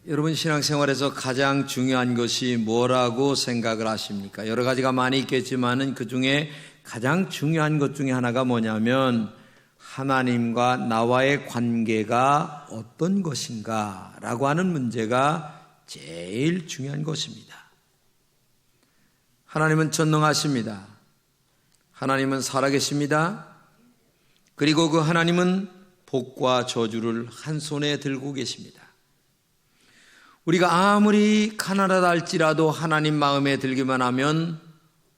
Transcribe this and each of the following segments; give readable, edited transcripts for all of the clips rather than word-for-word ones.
여러분 신앙생활에서 가장 중요한 것이 뭐라고 생각을 하십니까? 여러 가지가 많이 있겠지만은 그 중에 가장 중요한 것 중에 하나가 뭐냐면 하나님과 나와의 관계가 어떤 것인가 라고 하는 문제가 제일 중요한 것입니다. 하나님은 전능하십니다. 하나님은 살아계십니다. 그리고 그 하나님은 복과 저주를 한 손에 들고 계십니다. 우리가 아무리 가난하다 할지라도 하나님 마음에 들기만 하면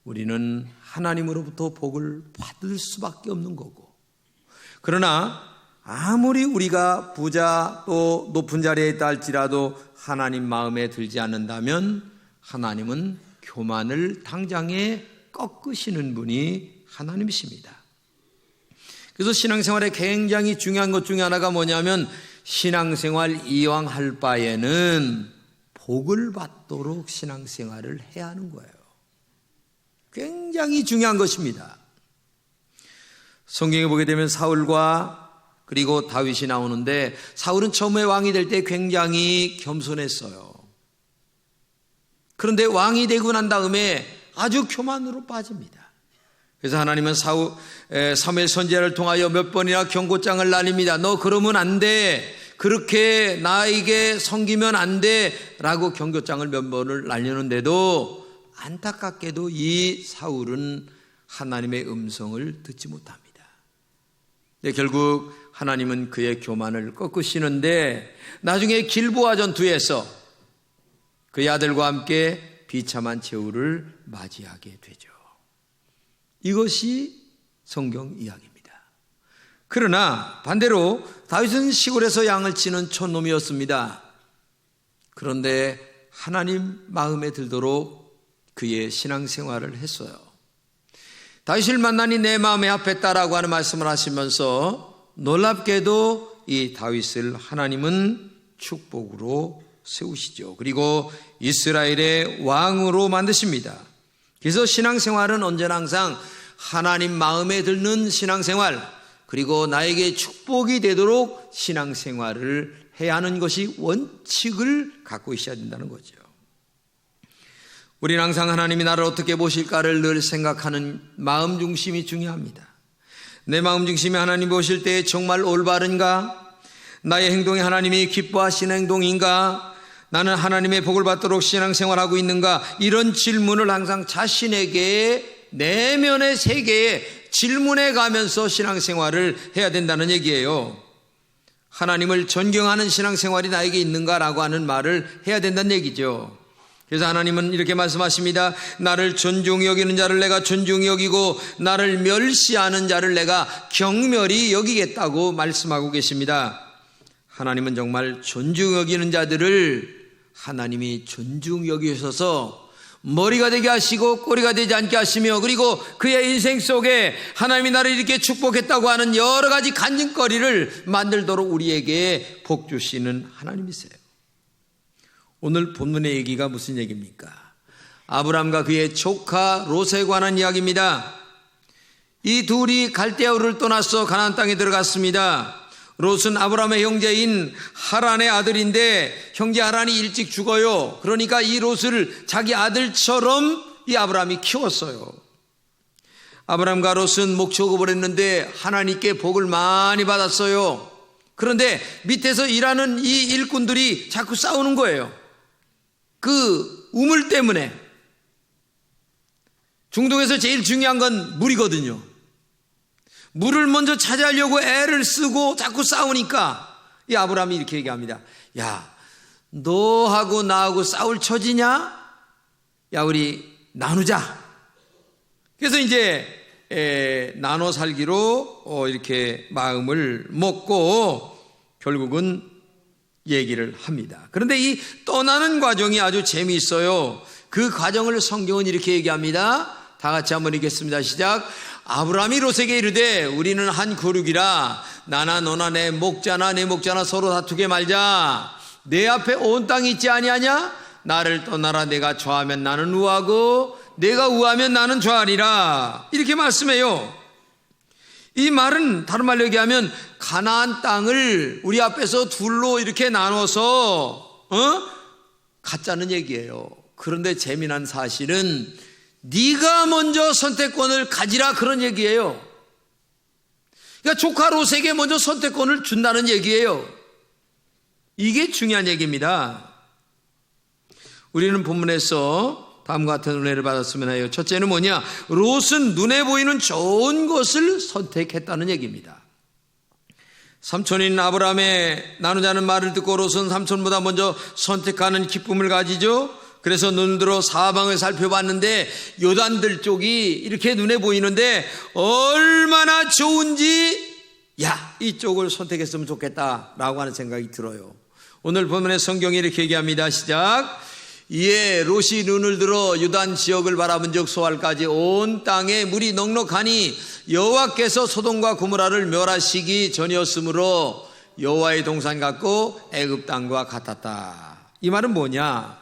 우리는 하나님으로부터 복을 받을 수밖에 없는 거고, 그러나 아무리 우리가 부자 또 높은 자리에 있다 할지라도 하나님 마음에 들지 않는다면 하나님은 교만을 당장에 꺾으시는 분이 하나님이십니다. 그래서 신앙생활에 굉장히 중요한 것 중에 하나가 뭐냐면 신앙생활 이왕 할 바에는 복을 받도록 신앙생활을 해야 하는 거예요. 굉장히 중요한 것입니다. 성경에 보게 되면 사울과 그리고 다윗이 나오는데 사울은 처음에 왕이 될 때 굉장히 겸손했어요. 그런데 왕이 되고 난 다음에 아주 교만으로 빠집니다. 그래서 하나님은 사무엘 선지자를 통하여 몇 번이나 경고장을 날립니다. 너 그러면 안 돼. 그렇게 나에게 섬기면 안 돼. 라고 경고장을 몇 번을 날리는데도 안타깝게도 이 사울은 하나님의 음성을 듣지 못합니다. 근데 결국 하나님은 그의 교만을 꺾으시는데 나중에 길보아 전투에서 그의 아들과 함께 비참한 최후를 맞이하게 되죠. 이것이 성경 이야기입니다. 그러나 반대로 다윗은 시골에서 양을 치는 촌놈이었습니다. 그런데 하나님 마음에 들도록 그의 신앙생활을 했어요. 다윗을 만나니 내 마음에 합했다라고 하는 말씀을 하시면서 놀랍게도 이 다윗을 하나님은 축복으로 세우시죠. 그리고 이스라엘의 왕으로 만드십니다. 그래서 신앙생활은 언제나 항상 하나님 마음에 드는 신앙생활, 그리고 나에게 축복이 되도록 신앙생활을 해야 하는 것이 원칙을 갖고 있어야 된다는 거죠. 우리는 항상 하나님이 나를 어떻게 보실까를 늘 생각하는 마음 중심이 중요합니다. 내 마음 중심이 하나님 보실 때 정말 올바른가? 나의 행동이 하나님이 기뻐하시는 행동인가? 나는 하나님의 복을 받도록 신앙생활하고 있는가? 이런 질문을 항상 자신에게 내면의 세계에 질문해 가면서 신앙생활을 해야 된다는 얘기예요. 하나님을 존경하는 신앙생활이 나에게 있는가라고 하는 말을 해야 된다는 얘기죠. 그래서 하나님은 이렇게 말씀하십니다. 나를 존중히 여기는 자를 내가 존중히 여기고 나를 멸시하는 자를 내가 경멸히 여기겠다고 말씀하고 계십니다. 하나님은 정말 존중 여기는 자들을 하나님이 존중 여기셔서 머리가 되게 하시고 꼬리가 되지 않게 하시며, 그리고 그의 인생 속에 하나님이 나를 이렇게 축복했다고 하는 여러 가지 간증거리를 만들도록 우리에게 복 주시는 하나님이세요. 오늘 본문의 얘기가 무슨 얘기입니까? 아브람과 그의 조카 롯에 관한 이야기입니다. 이 둘이 갈대아우를 떠나서 가나안 땅에 들어갔습니다. 롯은 아브람의 형제인 하란의 아들인데 형제 하란이 일찍 죽어요. 그러니까 이 롯을 자기 아들처럼 이 아브람이 키웠어요. 아브람과 롯은 목축업을 했는데 하나님께 복을 많이 받았어요. 그런데 밑에서 일하는 이 일꾼들이 자꾸 싸우는 거예요. 그 우물 때문에. 중동에서 제일 중요한 건 물이거든요. 물을 먼저 차지하려고 애를 쓰고 자꾸 싸우니까 이 아브람이 이렇게 얘기합니다. 야, 너하고 나하고 싸울 처지냐? 야, 우리 나누자. 그래서 이제 나눠 살기로 이렇게 마음을 먹고 결국은 얘기를 합니다. 그런데 이 떠나는 과정이 아주 재미있어요. 그 과정을 성경은 이렇게 얘기합니다. 다 같이 한번 읽겠습니다. 시작. 아브라함이 롯에게 이르되 우리는 한 그룹이라 나나 너나 내 목자나 내 목자나 서로 다투게 말자. 내 앞에 온 땅이 있지 아니하냐? 나를 떠나라. 내가 좌하면 나는 우하고 내가 우하면 나는 좌하리라. 이렇게 말씀해요. 이 말은 다른 말로 얘기하면 가나안 땅을 우리 앞에서 둘로 이렇게 나눠서 가짜는 얘기예요. 그런데 재미난 사실은 네가 먼저 선택권을 가지라 그런 얘기예요. 그러니까 조카 롯에게 먼저 선택권을 준다는 얘기예요. 이게 중요한 얘기입니다. 우리는 본문에서 다음과 같은 은혜를 받았으면 해요. 첫째는 뭐냐? 롯은 눈에 보이는 좋은 것을 선택했다는 얘기입니다. 삼촌인 아브라함의 나누자는 말을 듣고 롯은 삼촌보다 먼저 선택하는 기쁨을 가지죠. 그래서 눈들어 사방을 살펴봤는데 요단들 쪽이 이렇게 눈에 보이는데 얼마나 좋은지 이쪽을 선택했으면 좋겠다라고 하는 생각이 들어요. 오늘 본문의 성경이 이렇게 얘기합니다. 시작. 이에 롯이 눈을 들어 요단 지역을 바라본 적 소알까지 온 땅에 물이 넉넉하니 여호와께서 소돔과 고모라를 멸하시기 전이었으므로 여호와의 동산 같고 애굽 땅과 같았다. 이 말은 뭐냐?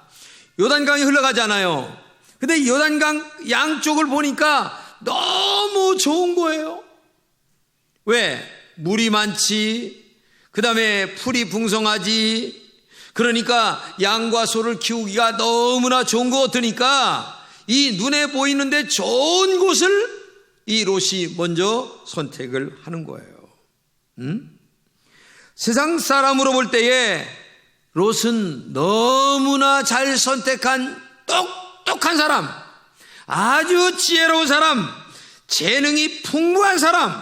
요단강이 흘러가잖아요. 근데 요단강 양쪽을 보니까 너무 좋은 거예요. 왜? 물이 많지, 그 다음에 풀이 풍성하지. 그러니까 양과 소를 키우기가 너무나 좋은 것 같으니까 이 눈에 보이는데 좋은 곳을 이 롯이 먼저 선택을 하는 거예요. 세상 사람으로 볼 때에 롯은 너무나 잘 선택한 똑똑한 사람, 아주 지혜로운 사람, 재능이 풍부한 사람.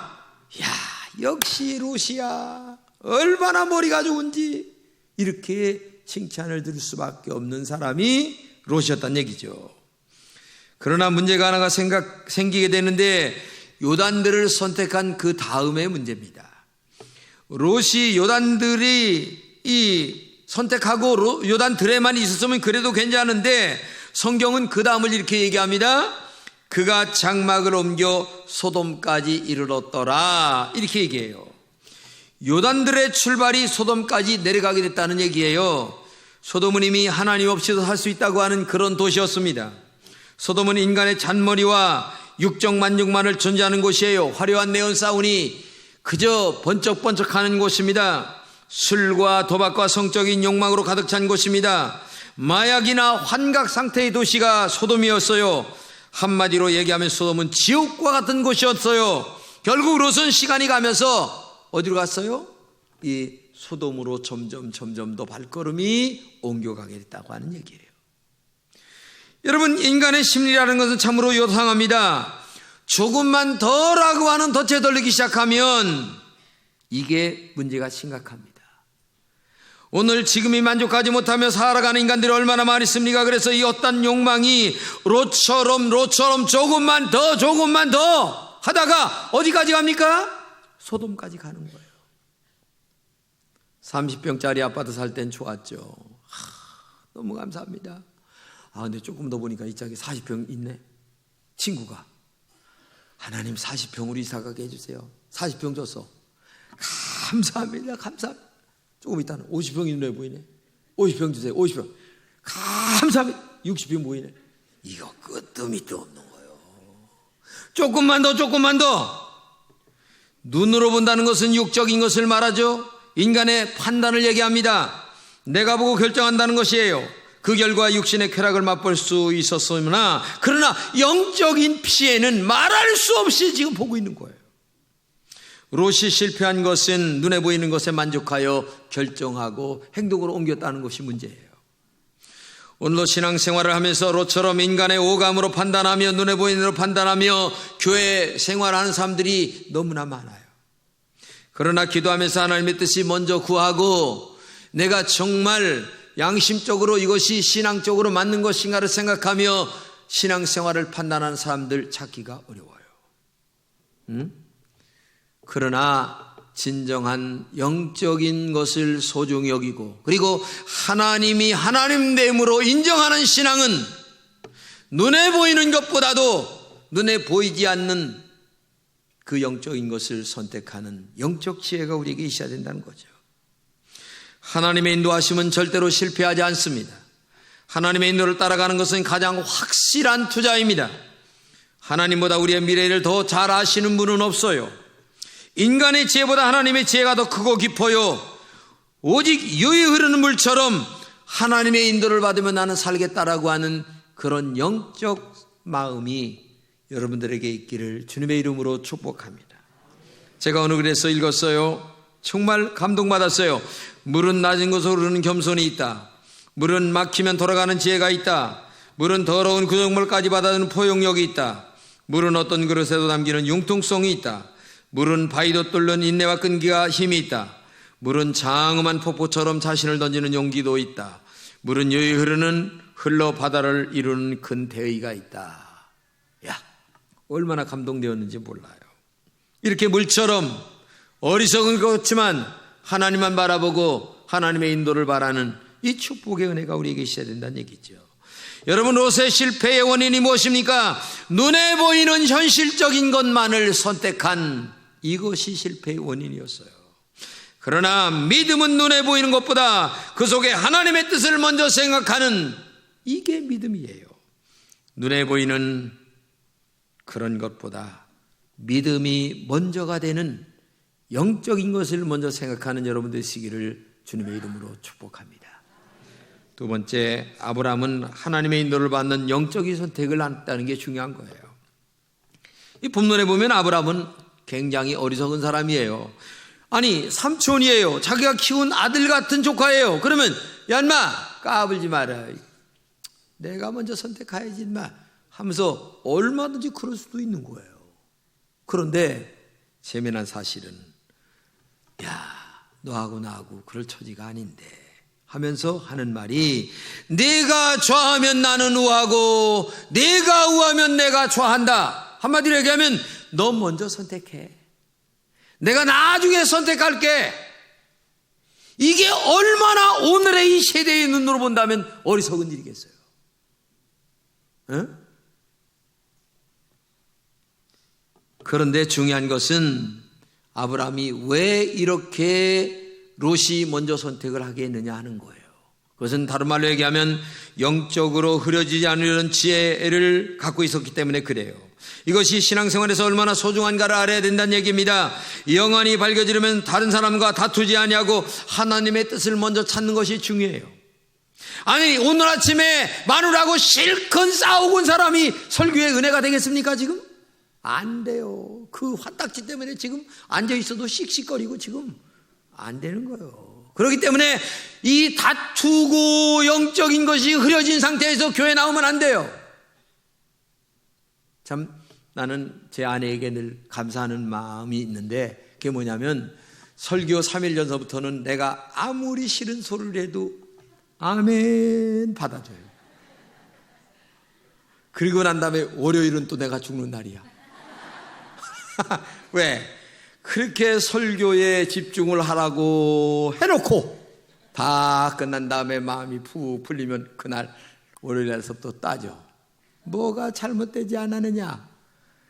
역시 롯이야. 얼마나 머리가 좋은지 이렇게 칭찬을 들을 수밖에 없는 사람이 롯이었단 얘기죠. 그러나 문제가 하나가 생기게 되는데 요단들을 선택한 그 다음의 문제입니다. 롯이 요단들이 선택하고 요단들에만 있었으면 그래도 괜찮은데 성경은 그 다음을 이렇게 얘기합니다. 그가 장막을 옮겨 소돔까지 이르렀더라 이렇게 얘기해요. 요단들의 출발이 소돔까지 내려가게 됐다는 얘기예요. 소돔은 이미 하나님 없이도 살 수 있다고 하는 그런 도시였습니다. 소돔은 인간의 잔머리와 육적 만족만을 존재하는 곳이에요. 화려한 네온 사운이 그저 번쩍번쩍하는 곳입니다. 술과 도박과 성적인 욕망으로 가득 찬 곳입니다. 마약이나 환각 상태의 도시가 소돔이었어요. 한마디로 얘기하면 소돔은 지옥과 같은 곳이었어요. 결국 롯은 시간이 가면서 어디로 갔어요? 이 소돔으로 점점 더 발걸음이 옮겨가게 됐다고 하는 얘기예요. 여러분, 인간의 심리라는 것은 참으로 요상합니다. 조금만 더라고 하는 덫에 걸리기 시작하면 이게 문제가 심각합니다. 오늘 지금이 만족하지 못하며 살아가는 인간들이 얼마나 많이 있습니까? 그래서 이 어떤 욕망이 롯처럼 조금만 더 하다가 어디까지 갑니까? 소돔까지 가는 거예요. 30평짜리 아파트 살 땐 좋았죠. 너무 감사합니다. 근데 조금 더 보니까 이 짝에 40평 있네. 친구가 하나님 40평으로 이사가게 해주세요. 40평 줬어. 감사합니다. 조금 있다는 50평이 눈에 보이네. 50평 주세요. 50평. 감사합니다. 60평 보이네. 이거 끝도 밑도 없는 거예요. 조금만 더. 눈으로 본다는 것은 육적인 것을 말하죠. 인간의 판단을 얘기합니다. 내가 보고 결정한다는 것이에요. 그 결과 육신의 쾌락을 맛볼 수 있었으나 그러나 영적인 피해는 말할 수 없이 지금 보고 있는 거예요. 롯이 실패한 것은 눈에 보이는 것에 만족하여 결정하고 행동으로 옮겼다는 것이 문제예요. 오늘도 신앙생활을 하면서 롯처럼 인간의 오감으로 판단하며 눈에 보이는 대로 판단하며 교회 생활하는 사람들이 너무나 많아요. 그러나 기도하면서 하나님의 뜻이 먼저 구하고 내가 정말 양심적으로 이것이 신앙적으로 맞는 것인가를 생각하며 신앙생활을 판단하는 사람들 찾기가 어려워요. 그러나 진정한 영적인 것을 소중히 여기고 그리고 하나님이 하나님됨으로 인정하는 신앙은 눈에 보이는 것보다도 눈에 보이지 않는 그 영적인 것을 선택하는 영적 지혜가 우리에게 있어야 된다는 거죠. 하나님의 인도하심은 절대로 실패하지 않습니다. 하나님의 인도를 따라가는 것은 가장 확실한 투자입니다. 하나님보다 우리의 미래를 더 잘 아시는 분은 없어요. 인간의 지혜보다 하나님의 지혜가 더 크고 깊어요. 오직 유유 흐르는 물처럼 하나님의 인도를 받으며 나는 살겠다라고 하는 그런 영적 마음이 여러분들에게 있기를 주님의 이름으로 축복합니다. 제가 어느 글에서 읽었어요. 정말 감동받았어요. 물은 낮은 곳으로 흐르는 겸손이 있다. 물은 막히면 돌아가는 지혜가 있다. 물은 더러운 구정물까지 받아주는 포용력이 있다. 물은 어떤 그릇에도 담기는 융통성이 있다. 물은 바위도 뚫는 인내와 끈기가 힘이 있다. 물은 장엄한 폭포처럼 자신을 던지는 용기도 있다. 물은 여유 흐르는 흘러 바다를 이루는 큰 대의가 있다. 야, 얼마나 감동되었는지 몰라요. 이렇게 물처럼 어리석은 것 같지만 하나님만 바라보고 하나님의 인도를 바라는 이 축복의 은혜가 우리에게 있어야 된다는 얘기죠. 여러분, 롯의 실패의 원인이 무엇입니까? 눈에 보이는 현실적인 것만을 선택한 이것이 실패의 원인이었어요. 그러나 믿음은 눈에 보이는 것보다 그 속에 하나님의 뜻을 먼저 생각하는 이게 믿음이에요. 눈에 보이는 그런 것보다 믿음이 먼저가 되는 영적인 것을 먼저 생각하는 여러분들 되시기를 주님의 이름으로 축복합니다. 두 번째, 아브라함은 하나님의 인도를 받는 영적인 선택을 했다는 게 중요한 거예요. 이 본문에 보면 아브라함은 굉장히 어리석은 사람이에요. 아니, 삼촌이에요. 자기가 키운 아들 같은 조카예요. 그러면 야 인마 까불지 마라. 내가 먼저 선택해야지 인마 하면서 얼마든지 그럴 수도 있는 거예요. 그런데 재미난 사실은 야, 너하고 나하고 그럴 처지가 아닌데 하면서 하는 말이, 내가 좌하면 나는 우하고 내가 우하면 내가 좌한다. 한마디로 얘기하면 너 먼저 선택해. 내가 나중에 선택할게. 이게 얼마나 오늘의 이 세대의 눈으로 본다면 어리석은 일이겠어요. 응? 그런데 중요한 것은 아브라함이 왜 이렇게 롯이 먼저 선택을 하게 했느냐 하는 거예요. 그것은 다른 말로 얘기하면 영적으로 흐려지지 않으려는 지혜를 갖고 있었기 때문에 그래요. 이것이 신앙생활에서 얼마나 소중한가를 알아야 된다는 얘기입니다. 영안이 밝혀지려면 다른 사람과 다투지 아니하고 하나님의 뜻을 먼저 찾는 것이 중요해요. 아니, 오늘 아침에 마누라하고 실컷 싸우고 온 사람이 설교의 은혜가 되겠습니까 지금? 안 돼요. 그 화딱지 때문에 지금 앉아있어도 씩씩거리고 지금 안 되는 거예요. 그렇기 때문에 이 다투고 영적인 것이 흐려진 상태에서 교회 나오면 안 돼요. 참 나는 제 아내에게 늘 감사하는 마음이 있는데, 그게 뭐냐면 설교 3일 전서부터는 내가 아무리 싫은 소리를 해도 아멘 받아줘요. 그리고 난 다음에 월요일은 또 내가 죽는 날이야. 왜? 그렇게 설교에 집중을 하라고 해놓고 다 끝난 다음에 마음이 푹 풀리면 그날 월요일에서 또 따져. 뭐가 잘못되지 않았느냐?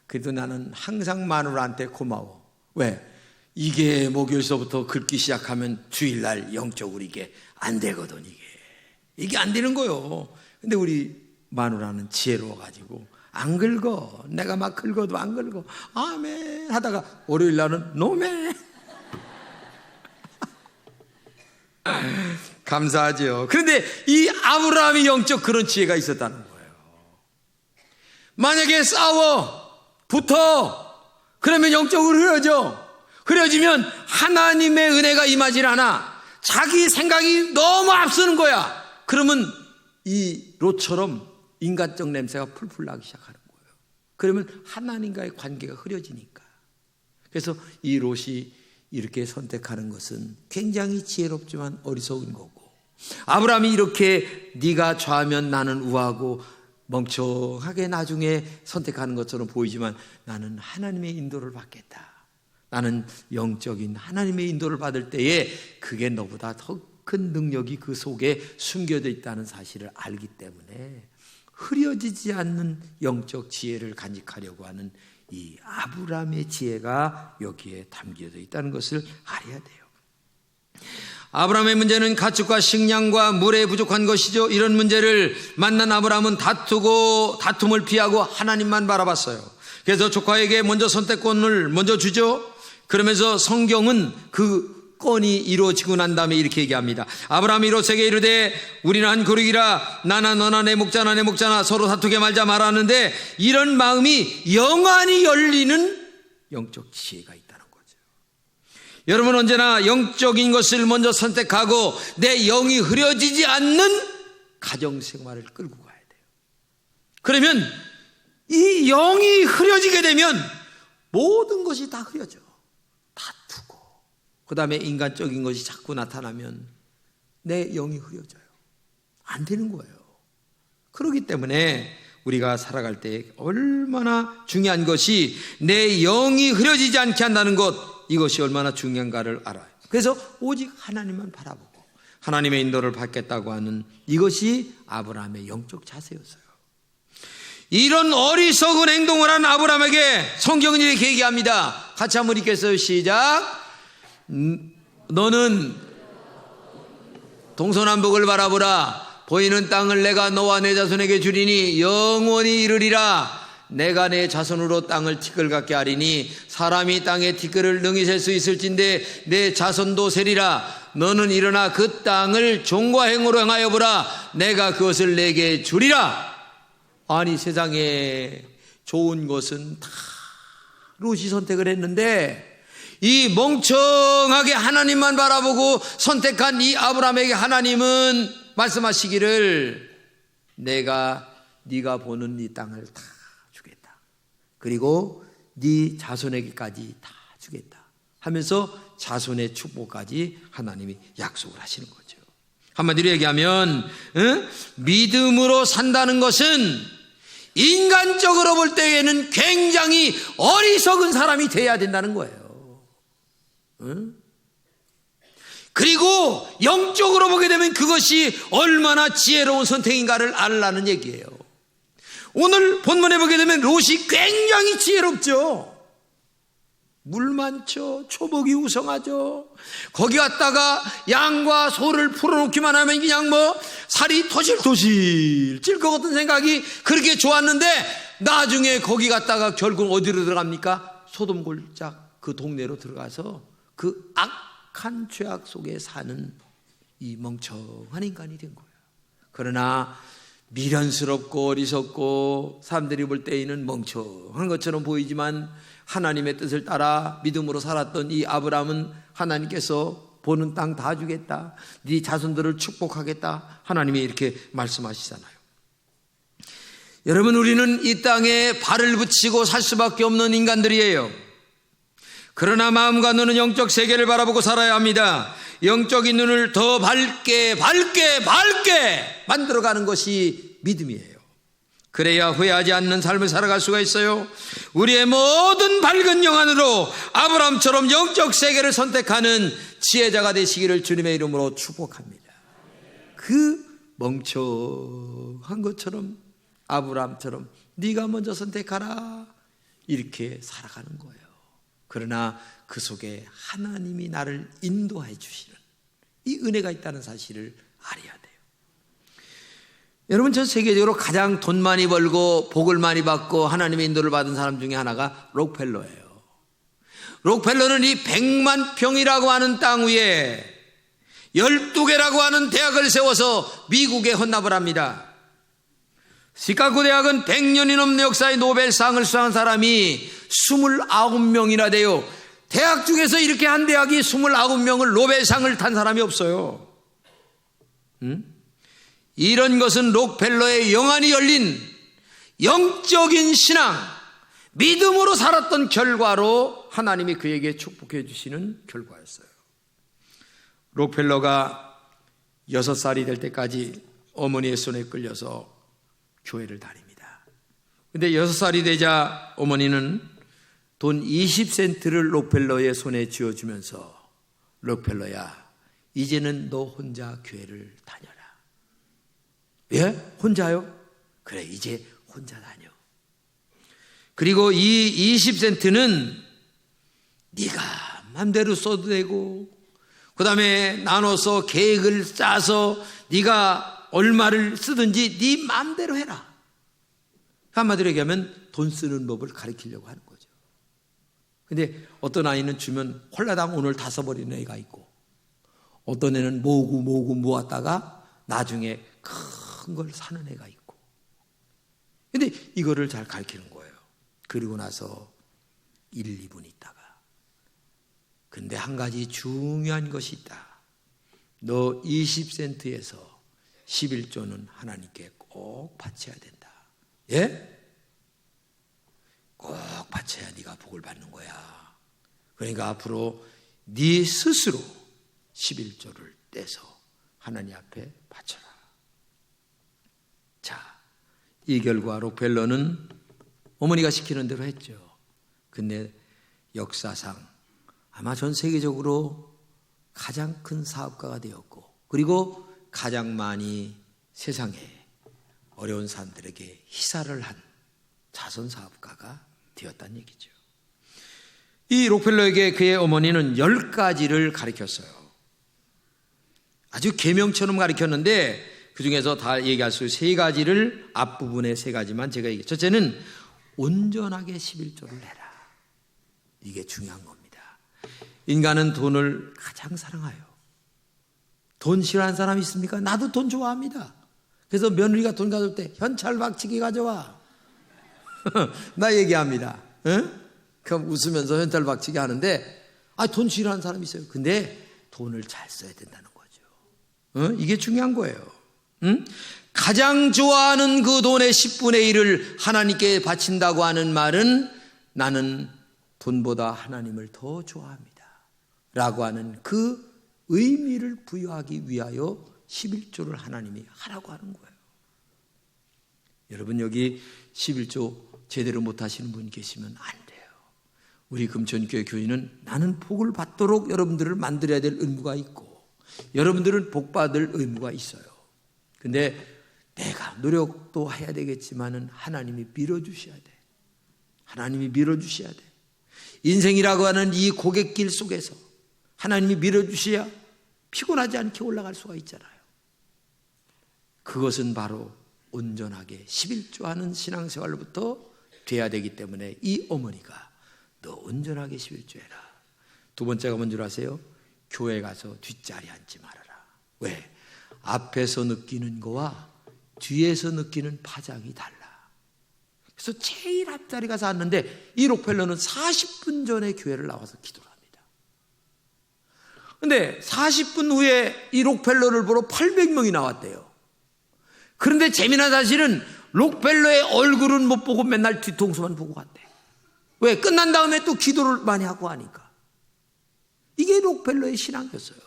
그래도 나는 항상 마누라한테 고마워. 왜? 이게 목요일서부터 긁기 시작하면 주일날 영적으로 이게 안 되거든. 이게 안 되는 거요. 근데 우리 마누라는 지혜로워가지고 안 긁어. 내가 막 긁어도 안 긁어. 아멘 하다가 월요일날은 노멘. 감사하죠. 그런데 이 아브라함이 영적 그런 지혜가 있었다는 거예요. 만약에 싸워 붙어 그러면 영적으로 흐려지면 하나님의 은혜가 임하질 않아. 자기 생각이 너무 앞서는 거야. 그러면 이 롯처럼 인간적 냄새가 풀풀 나기 시작하는 거예요. 그러면 하나님과의 관계가 흐려지니까. 그래서 이 롯이 이렇게 선택하는 것은 굉장히 지혜롭지만 어리석은 거고, 아브라함이 이렇게 네가 좌하면 나는 우하고 멍청하게 나중에 선택하는 것처럼 보이지만 나는 하나님의 인도를 받겠다. 나는 영적인 하나님의 인도를 받을 때에 그게 너보다 더 큰 능력이 그 속에 숨겨져 있다는 사실을 알기 때문에 흐려지지 않는 영적 지혜를 간직하려고 하는 이 아브라함의 지혜가 여기에 담겨져 있다는 것을 알아야 돼요. 아브라함의 문제는 가축과 식량과 물에 부족한 것이죠. 이런 문제를 만난 아브라함은 다툼을 피하고 하나님만 바라봤어요. 그래서 조카에게 먼저 선택권을 먼저 주죠. 그러면서 성경은 그 건이 이루어지고 난 다음에 이렇게 얘기합니다. 아브라함이 이로새게 이르되 우리는 한 그룹이라 나나 너나 내 목자나 서로 다투게 말자 말하는데 이런 마음이 영안이 열리는 영적 지혜가 있다는 거죠. 여러분 언제나 영적인 것을 먼저 선택하고 내 영이 흐려지지 않는 가정생활을 끌고 가야 돼요. 그러면 이 영이 흐려지게 되면 모든 것이 다 흐려져. 다투고 그 다음에 인간적인 것이 자꾸 나타나면 내 영이 흐려져요. 안 되는 거예요. 그렇기 때문에 우리가 살아갈 때 얼마나 중요한 것이 내 영이 흐려지지 않게 한다는 것, 이것이 얼마나 중요한가를 알아요. 그래서 오직 하나님만 바라보고 하나님의 인도를 받겠다고 하는 이것이 아브라함의 영적 자세였어요. 이런 어리석은 행동을 한 아브라함에게 성경은 이렇게 얘기합니다. 같이 한번 읽겠어요. 시작. 너는 동서남북을 바라보라. 보이는 땅을 내가 너와 내 자손에게 주리니 영원히 이르리라. 내가 내 자손으로 땅을 티끌 같게 하리니 사람이 땅에 티끌을 능히 셀 수 있을진데 내 자손도 세리라. 너는 일어나 그 땅을 종과 행으로 행하여 보라. 내가 그것을 내게 주리라. 아니 세상에 좋은 것은 다 롯이 선택을 했는데 이 멍청하게 하나님만 바라보고 선택한 이 아브라함에게 하나님은 말씀하시기를 내가 네가 보는 이 땅을 다 주겠다. 그리고 네 자손에게까지 다 주겠다 하면서 자손의 축복까지 하나님이 약속을 하시는 거죠. 한마디로 얘기하면 믿음으로 산다는 것은 인간적으로 볼 때에는 굉장히 어리석은 사람이 돼야 된다는 거예요. 그리고 영적으로 보게 되면 그것이 얼마나 지혜로운 선택인가를 알라는 얘기예요. 오늘 본문에 보게 되면 롯이 굉장히 지혜롭죠. 물 많죠. 초복이 우성하죠. 거기 갔다가 양과 소를 풀어놓기만 하면 그냥 살이 토실토실 찔 것 같은 생각이 그렇게 좋았는데 나중에 거기 갔다가 결국 어디로 들어갑니까? 소돔골짝 그 동네로 들어가서 그 악한 죄악 속에 사는 이 멍청한 인간이 된 거예요. 그러나 미련스럽고 어리석고 사람들이 볼 때에는 멍청한 것처럼 보이지만 하나님의 뜻을 따라 믿음으로 살았던 이 아브라함은 하나님께서 보는 땅 다 주겠다, 네 자손들을 축복하겠다, 하나님이 이렇게 말씀하시잖아요. 여러분, 우리는 이 땅에 발을 붙이고 살 수밖에 없는 인간들이에요. 그러나 마음과 눈은 영적 세계를 바라보고 살아야 합니다. 영적인 눈을 더 밝게 만들어가는 것이 믿음이에요. 그래야 후회하지 않는 삶을 살아갈 수가 있어요. 우리의 모든 밝은 영안으로 아브라함처럼 영적 세계를 선택하는 지혜자가 되시기를 주님의 이름으로 축복합니다. 그 멍청한 것처럼 아브라함처럼 네가 먼저 선택하라 이렇게 살아가는 거예요. 그러나 그 속에 하나님이 나를 인도해 주시는 이 은혜가 있다는 사실을 알아야 돼요. 여러분, 전 세계적으로 가장 돈 많이 벌고 복을 많이 받고 하나님의 인도를 받은 사람 중에 하나가 록펠러예요. 록펠러는 이 100만 평이라고 하는 땅 위에 12개라고 하는 대학을 세워서 미국에 헌납을 합니다. 시카고 대학은 100년이 넘는 역사의 노벨상을 수상한 사람이 29명이나 돼요. 대학 중에서 이렇게 한 대학이 29명을 노벨상을 탄 사람이 없어요. 이런 것은 록펠러의 영안이 열린 영적인 신앙, 믿음으로 살았던 결과로 하나님이 그에게 축복해 주시는 결과였어요. 록펠러가 6살이 될 때까지 어머니의 손에 끌려서 교회를 다닙니다. 근데 6살이 되자 어머니는 돈 20센트를 록펠러의 손에 쥐어주면서 록펠러야, 이제는 너 혼자 교회를 다녀라. 예? 혼자요? 그래, 이제 혼자 다녀. 그리고 이 20센트는 네가 맘대로 써도 되고 그 다음에 나눠서 계획을 짜서 네가 얼마를 쓰든지 네 맘대로 해라. 한마디로 얘기하면 돈 쓰는 법을 가르치려고 하는 거죠. 근데 어떤 아이는 주면 홀라당 오늘 다 써버리는 애가 있고 어떤 애는 모으고 모았다가 나중에 큰 걸 사는 애가 있고. 근데 이거를 잘 가르치는 거예요. 그리고 나서 1, 2분 있다가. 근데 한 가지 중요한 것이 있다. 너 20센트에서 11조는 하나님께 꼭 바쳐야 된다. 예? 꼭 바쳐야 네가 복을 받는 거야. 그러니까 앞으로 네 스스로 11조를 떼서 하나님 앞에 바쳐라. 자, 이 결과 록펠러는 어머니가 시키는 대로 했죠. 근데 역사상 아마 전 세계적으로 가장 큰 사업가가 되었고, 그리고 가장 많이 세상에 어려운 사람들에게 희사를 한 자선 사업가가 되었다는 얘기죠. 이 록펠러에게 그의 어머니는 10가지를 가르쳤어요. 아주 계명처럼 가르쳤는데 그 중에서 다 얘기할 수 3가지를 앞부분에 3가지만 제가 얘기해요. 첫째는 온전하게 11조를 내라. 이게 중요한 겁니다. 인간은 돈을 가장 사랑해요. 돈 싫어하는 사람 있습니까? 나도 돈 좋아합니다. 그래서 며느리가 돈 가져올 때 현찰박치기 가져와. 나 얘기합니다. 응? 그럼 웃으면서 현찰박치기 하는데 돈 싫어하는 사람 있어요. 근데 돈을 잘 써야 된다는 거죠. 응? 이게 중요한 거예요. 응? 가장 좋아하는 그 돈의 10분의 1을 하나님께 바친다고 하는 말은 나는 돈보다 하나님을 더 좋아합니다 라고 하는 그 의미를 부여하기 위하여 11조를 하나님이 하라고 하는 거예요. 여러분 여기 11조 제대로 못하시는 분 계시면 안 돼요. 우리 금천교회 교인은 나는 복을 받도록 여러분들을 만들어야 될 의무가 있고 여러분들은 복 받을 의무가 있어요. 근데 내가 노력도 해야 되겠지만은 하나님이 밀어주셔야 돼. 하나님이 밀어주셔야 돼. 인생이라고 하는 이 고갯길 속에서 하나님이 밀어주셔야 피곤하지 않게 올라갈 수가 있잖아요. 그것은 바로 온전하게 11조 하는 신앙생활로부터 돼야 되기 때문에 이 어머니가 너 온전하게 11조 해라. 두 번째가 뭔 줄 아세요? 교회 가서 뒷자리 앉지 말아라. 왜? 앞에서 느끼는 거와 뒤에서 느끼는 파장이 달라. 그래서 제일 앞자리 가서 앉는데 이 록펠러는 40분 전에 교회를 나와서 기도를 합니다. 그런데 40분 후에 이 록펠러를 보러 800명이 나왔대요. 그런데 재미난 사실은 록펠러의 얼굴은 못 보고 맨날 뒤통수만 보고 갔대. 왜? 끝난 다음에 또 기도를 많이 하고 하니까. 이게 록펠러의 신앙이었어요.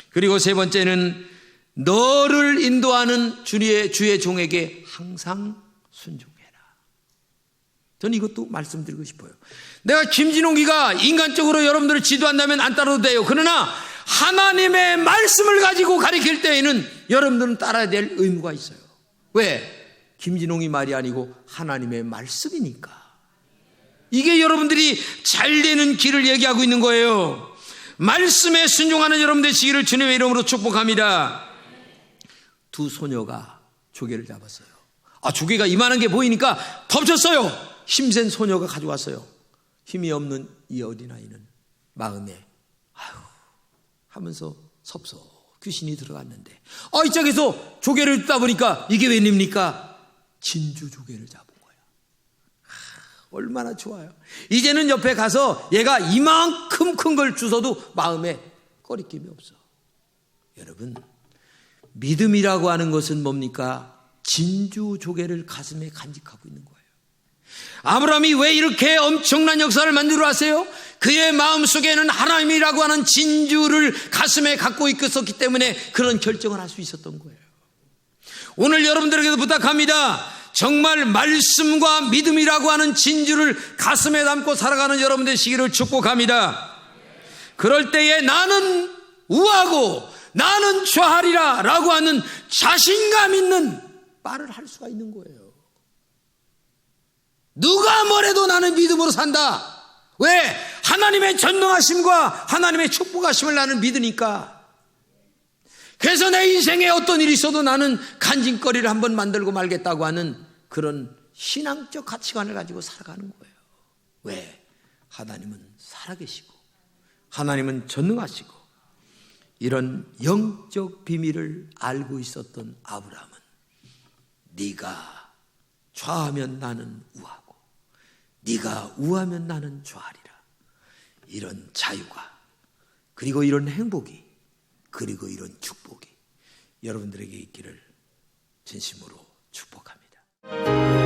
그리고 세 번째는 너를 인도하는 주의 종에게 항상 순종해라. 저는 이것도 말씀드리고 싶어요. 내가 김진홍기가 인간적으로 여러분들을 지도한다면 안 따라도 돼요. 그러나 하나님의 말씀을 가지고 가르칠 때에는 여러분들은 따라야 될 의무가 있어요. 왜? 김진홍이 말이 아니고 하나님의 말씀이니까. 이게 여러분들이 잘 되는 길을 얘기하고 있는 거예요. 말씀에 순종하는 여러분 되시기를 주님의 이름으로 축복합니다. 두 소녀가 조개를 잡았어요. 조개가 이만한 게 보이니까 덮쳤어요. 힘센 소녀가 가져왔어요. 힘이 없는 이 어린아이는 마음에 하면서 섭섭 귀신이 들어갔는데 이쪽에서 조개를 듣다 보니까 이게 웬입니까? 진주 조개를 잡은 거야. 얼마나 좋아요. 이제는 옆에 가서 얘가 이만큼 큰 걸 주워도 마음에 꺼리낌이 없어. 여러분 믿음이라고 하는 것은 뭡니까? 진주 조개를 가슴에 간직하고 있는 거예요. 아브라함이 왜 이렇게 엄청난 역사를 만들어 왔어요? 그의 마음속에는 하나님이라고 하는 진주를 가슴에 갖고 있었기 때문에 그런 결정을 할 수 있었던 거예요. 오늘 여러분들에게도 부탁합니다. 정말 말씀과 믿음이라고 하는 진주를 가슴에 담고 살아가는 여러분 되시기를 축복합니다. 그럴 때에 나는 우하고 나는 좌하리라 라고 하는 자신감 있는 말을 할 수가 있는 거예요. 누가 뭐래도 나는 믿음으로 산다. 왜? 하나님의 전능하심과 하나님의 축복하심을 나는 믿으니까. 그래서 내 인생에 어떤 일이 있어도 나는 간증거리를 한번 만들고 말겠다고 하는 그런 신앙적 가치관을 가지고 살아가는 거예요. 왜? 하나님은 살아계시고 하나님은 전능하시고 이런 영적 비밀을 알고 있었던 아브라함은 네가 좌하면 나는 우하고 네가 우하면 나는 좌하리라. 이런 자유가, 그리고 이런 행복이, 그리고 이런 축복이 여러분들에게 있기를 진심으로 축복합니다.